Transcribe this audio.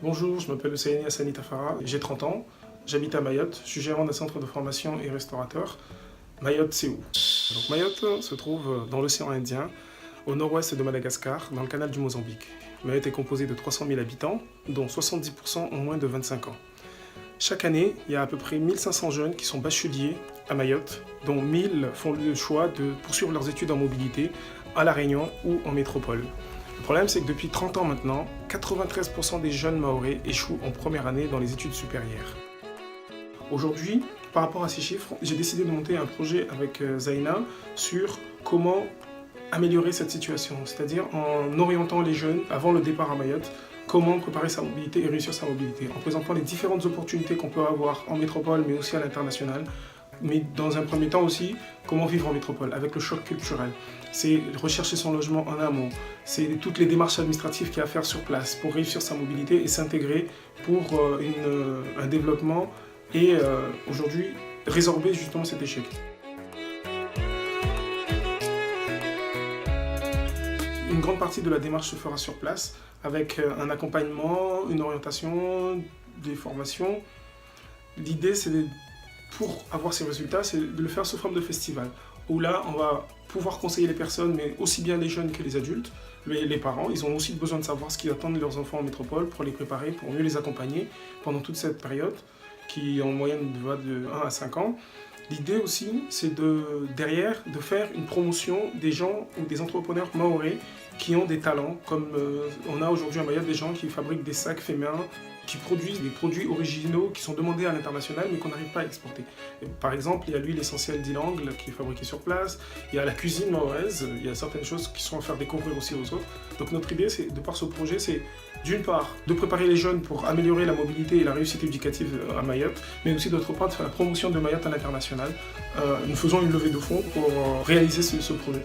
Bonjour, je m'appelle Husseini Hassani Tafara, j'ai 30 ans, j'habite à Mayotte, je suis gérant d'un centre de formation et restaurateur. Mayotte, c'est où? Donc, Mayotte se trouve dans l'océan Indien, au nord-ouest de Madagascar, dans le canal du Mozambique. Mayotte est composée de 300 000 habitants, dont 70% ont moins de 25 ans. Chaque année, il y a à peu près 1500 jeunes qui sont bacheliers à Mayotte, dont 1000 font le choix de poursuivre leurs études en mobilité à La Réunion ou en métropole. Le problème, c'est que depuis 30 ans maintenant, 93% des jeunes Mahorais échouent en première année dans les études supérieures. Aujourd'hui, par rapport à ces chiffres, j'ai décidé de monter un projet avec Zaina sur comment améliorer cette situation, c'est-à-dire en orientant les jeunes avant le départ à Mayotte, comment préparer sa mobilité et réussir sa mobilité, en présentant les différentes opportunités qu'on peut avoir en métropole mais aussi à l'international, mais dans un premier temps aussi, comment vivre en métropole avec le choc culturel. C'est rechercher son logement en amont, c'est toutes les démarches administratives qu'il y a à faire sur place pour réussir sa mobilité et s'intégrer pour un développement et aujourd'hui résorber justement cet échec. Une grande partie de la démarche se fera sur place avec un accompagnement, une orientation, des formations. L'idée, c'est pour avoir ces résultats, c'est de le faire sous forme de festival, où là, on va pouvoir conseiller les personnes, mais aussi bien les jeunes que les adultes, les parents. Ils ont aussi besoin de savoir ce qu'ils attendent de leurs enfants en métropole pour les préparer, pour mieux les accompagner pendant toute cette période, qui en moyenne va de 1 à 5 ans. L'idée aussi, c'est derrière de faire une promotion des gens ou des entrepreneurs mahorais qui ont des talents, comme on a aujourd'hui à Mayotte des gens qui fabriquent des sacs faits main, qui produisent des produits originaux qui sont demandés à l'international mais qu'on n'arrive pas à exporter. Et par exemple, il y a l'huile essentielle d'Ilang qui est fabriquée sur place, il y a la cuisine mahoraise, il y a certaines choses qui sont à faire découvrir aussi aux autres. Donc notre idée, c'est, de par ce projet, c'est d'une part de préparer les jeunes pour améliorer la mobilité et la réussite éducative à Mayotte, mais aussi d'autre part de faire la promotion de Mayotte à l'international. Nous faisons une levée de fonds pour réaliser ce projet.